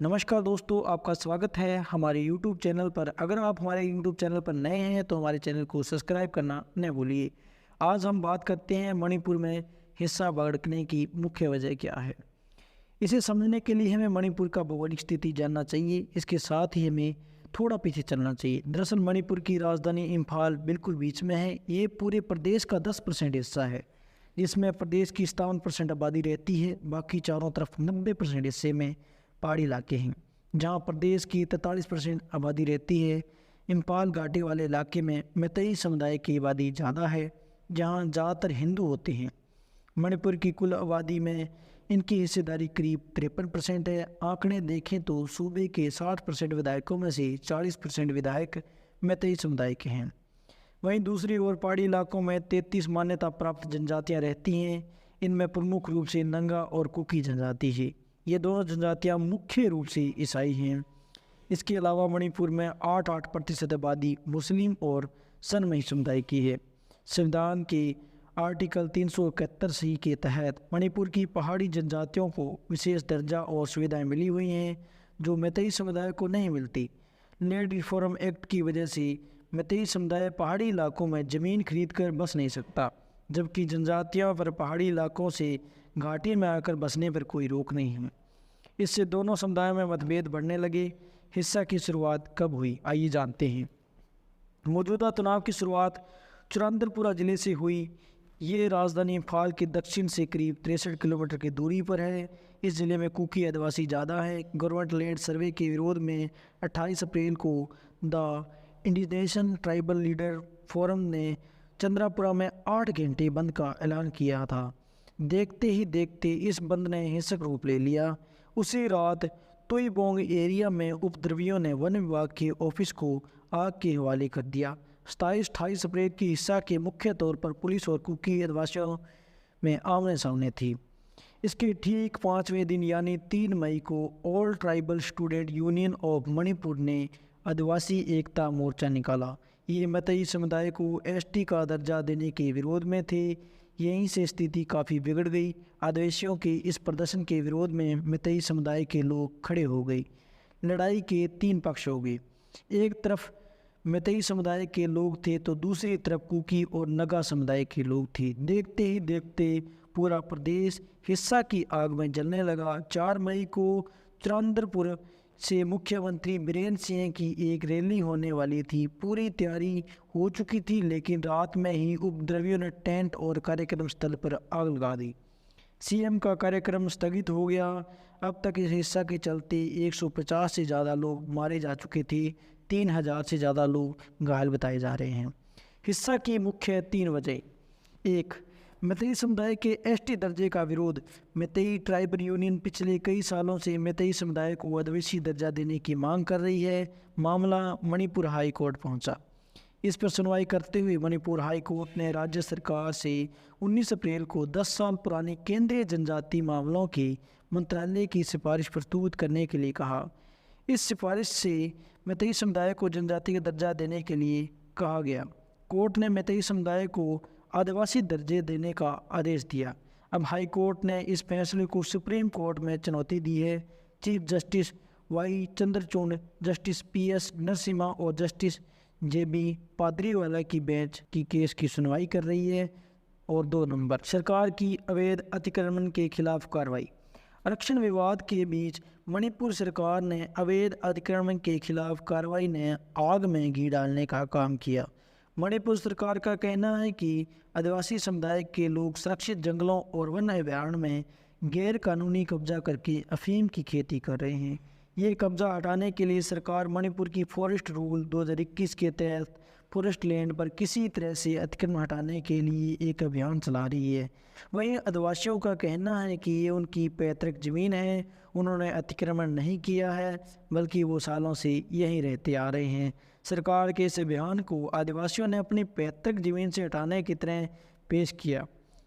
नमस्कार दोस्तों, आपका स्वागत है हमारे YouTube चैनल पर। अगर आप हमारे YouTube चैनल पर नए हैं तो हमारे चैनल को सब्सक्राइब करना न भूलिए। आज हम बात करते हैं मणिपुर में हिस्सा भड़कने की मुख्य वजह क्या है। इसे समझने के लिए हमें मणिपुर का भौगोलिक स्थिति जानना चाहिए। इसके साथ ही हमें थोड़ा पीछे चलना चाहिए। दरअसल मणिपुर की राजधानी इम्फाल बिल्कुल बीच में है। ये पूरे प्रदेश का 10% हिस्सा है, जिसमें प्रदेश की 57% आबादी रहती है। बाकी चारों तरफ 90% हिस्से में पहाड़ी इलाके हैं, जहां प्रदेश की 43% आबादी रहती है। इम्फाल घाटी वाले इलाके में मैतेई समुदाय की आबादी ज़्यादा है, जहां ज़्यादातर हिंदू होते हैं। मणिपुर की कुल आबादी में इनकी हिस्सेदारी करीब 53% है। आंकड़े देखें तो सूबे के 60% विधायकों में से 40% विधायक मैतेई समुदाय के हैं। वहीं दूसरी ओर पहाड़ी इलाकों में 33 मान्यता प्राप्त जनजातियां रहती हैं। इनमें प्रमुख रूप से नंगा और कुकी जनजाति है। ये दोनों जनजातियां मुख्य रूप से ईसाई हैं। इसके अलावा मणिपुर में 8% आबादी मुस्लिम और सनमई समुदाय की है। संविधान के आर्टिकल 371 के तहत मणिपुर की पहाड़ी जनजातियों को विशेष दर्जा और सुविधाएं मिली हुई हैं, जो मैतेई समुदाय को नहीं मिलती। लैंड रिफॉर्म एक्ट की वजह से मैतेई समुदाय पहाड़ी इलाकों में ज़मीन खरीद कर बस नहीं सकता, जबकि जनजातियों पर पहाड़ी इलाकों से घाटी में आकर बसने पर कोई रोक नहीं है। इससे दोनों समुदायों में मतभेद बढ़ने लगे। हिस्सा की शुरुआत कब हुई, आइए जानते हैं। मौजूदा तनाव की शुरुआत चुरंदरपुरा ज़िले से हुई। ये राजधानी इम्फाल के दक्षिण से करीब 63 किलोमीटर की दूरी पर है। इस ज़िले में कुकी आदिवासी ज़्यादा है। गवर्नमेंट लैंड सर्वे के विरोध में 28 अप्रैल को the indigenous tribal leader forum ने चंद्रापुरा में 8 घंटे बंद का ऐलान किया था। देखते ही देखते इस बंद ने हिंसक रूप ले लिया। उसी रात तोईबोंग एरिया में उपद्रवियों ने वन विभाग के ऑफिस को आग के हवाले कर दिया। 27-28 अप्रैल की हिस्सा के मुख्य तौर पर पुलिस और कुकी आदिवासियों में आमने सामने थी। इसके ठीक 5वें दिन यानी 3 मई को all tribal student union of Manipur ने आदिवासी एकता मोर्चा निकाला। ये मैतेई समुदाय को एसटी का दर्जा देने के विरोध में थे। यहीं से स्थिति काफ़ी बिगड़ गई। आदिवासियों के इस प्रदर्शन के विरोध में मैतेई समुदाय के लोग खड़े हो गए। लड़ाई के 3 पक्ष हो गए। एक तरफ मैतेई समुदाय के लोग थे तो दूसरी तरफ कुकी और नगा समुदाय के लोग थे। देखते ही देखते पूरा प्रदेश हिस्सा की आग में जलने लगा। 4 मई को चुरंदरपुर से मुख्यमंत्री बीरेन्द्र सिंह की एक रैली होने वाली थी। पूरी तैयारी हो चुकी थी, लेकिन रात में ही उपद्रवियों ने टेंट और कार्यक्रम स्थल पर आग लगा दी। सीएम का कार्यक्रम स्थगित हो गया। अब तक इस हिस्सा के चलते 150 से ज़्यादा लोग मारे जा चुके थे। 3000 से ज़्यादा लोग घायल बताए जा रहे हैं। हिस्सा की मुख्य 3 वजह। 1. मैतेई समुदाय के एसटी दर्जे का विरोध। मैतेई ट्राइबल यूनियन पिछले कई सालों से मैतेई समुदाय को आदिवासी दर्जा देने की मांग कर रही है। मामला मणिपुर हाई कोर्ट पहुंचा। इस पर सुनवाई करते हुए मणिपुर हाई कोर्ट ने राज्य सरकार से 19 अप्रैल को 10 साल पुरानी केंद्रीय जनजाति मामलों के मंत्रालय की सिफारिश प्रस्तुत करने के लिए कहा। इस सिफारिश से मैतेई समुदाय को जनजाति का दर्जा देने के लिए कहा गया। कोर्ट ने मैतेई समुदाय को आदिवासी दर्जे देने का आदेश दिया। अब हाई कोर्ट ने इस फैसले को सुप्रीम कोर्ट में चुनौती दी है। Chief justice Y Chandrachud, justice PS Narasimha और जस्टिस जेबी पादरीवाला की बेंच की केस की सुनवाई कर रही है। और 2 नंबर, सरकार की अवैध अतिक्रमण के खिलाफ कार्रवाई। आरक्षण विवाद के बीच मणिपुर सरकार ने अवैध अतिक्रमण के खिलाफ कार्रवाई ने आग में घी डालने का काम किया। मणिपुर सरकार का कहना है कि आदिवासी समुदाय के लोग सुरक्षित जंगलों और वन अभयारण्य में गैर कानूनी कब्जा करके अफीम की खेती कर रहे हैं। ये कब्जा हटाने के लिए सरकार मणिपुर की फॉरेस्ट रूल 2021 के तहत फॉरेस्ट लैंड पर किसी तरह से अतिक्रमण हटाने के लिए एक अभियान चला रही है। वहीं आदिवासियों का कहना है कि ये उनकी पैतृक ज़मीन है, उन्होंने अतिक्रमण नहीं किया है, बल्कि वो सालों से यहीं रहते आ रहे हैं। सरकार के इस अभियान को आदिवासियों ने अपनी पैतृक ज़मीन से हटाने की तरह पेश किया,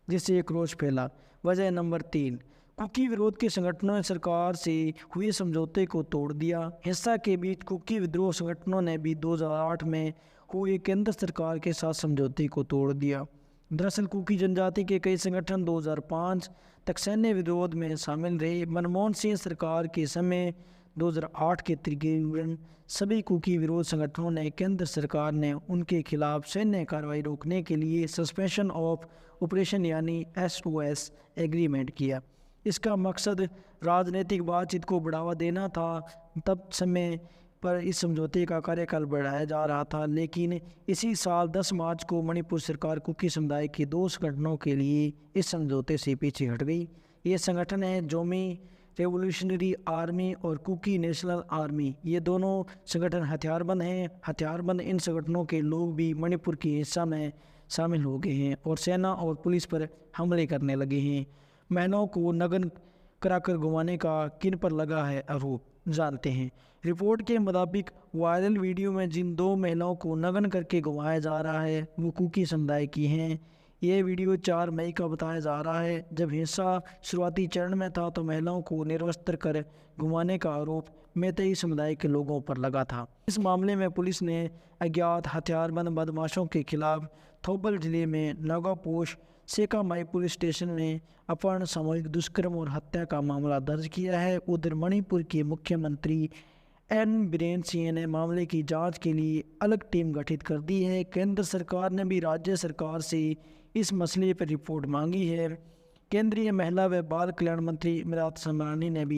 जिससे एक रोष फैला। वजह नंबर 3, कुकी विरोध के संगठनों ने सरकार से हुए समझौते को तोड़ दिया। हिस्सा के बीच कुकी विद्रोह संगठनों ने भी 2008 में हुए केंद्र सरकार के साथ समझौते को तोड़ दिया। दरअसल कुकी जनजाति के कई संगठन 2005 तक सैन्य विरोध में शामिल रहे। मनमोहन सिंह सरकार के समय 2008 के तकरीबन सभी कुकी विरोध संगठनों ने केंद्र सरकार ने उनके खिलाफ सैन्य कार्रवाई रोकने के लिए सस्पेंशन ऑफ ऑपरेशन यानी SOS एग्रीमेंट किया। इसका मकसद राजनीतिक बातचीत को बढ़ावा देना था। तब समय पर इस समझौते का कार्यकाल बढ़ाया जा रहा था, लेकिन इसी साल 10 मार्च को मणिपुर सरकार कुकी समुदाय के 2 संगठनों के लिए इस समझौते से पीछे हट गई। ये संगठन है जोमी रेवोल्यूशनरी आर्मी और कुकी नेशनल आर्मी। ये दोनों संगठन हथियारबंद हैं। हथियारबंद इन संगठनों के लोग भी मणिपुर की हिंसा में शामिल हो गए हैं और सेना और पुलिस पर हमले करने लगे हैं। महिलाओं को नग्न कराकर घुमाने का किन पर लगा है आरोप, जानते हैं। रिपोर्ट के मुताबिक वायरल वीडियो में जिन 2 महिलाओं को नग्न करके घुमाया जा रहा है वो कुकी समुदाय की हैं। ये वीडियो 4 मई का बताया जा रहा है। जब हिंसा शुरुआती चरण में था तो महिलाओं को निर्वस्त्र कर घुमाने का आरोप मैतेई समुदाय के लोगों पर लगा था। इस मामले में पुलिस ने अज्ञात हथियारबंद बदमाशों के खिलाफ थौबल जिले में नागापोश सेकामाई पुलिस स्टेशन में अपहरण, सामूहिक दुष्कर्म और हत्या का मामला दर्ज किया है। उधर मणिपुर के मुख्यमंत्री एन बीरेन सिंह ने मामले की जांच के लिए अलग टीम गठित कर दी है। केंद्र सरकार ने भी राज्य सरकार से इस मसले पर रिपोर्ट मांगी है। केंद्रीय महिला व बाल कल्याण मंत्री इमरत समरानी ने भी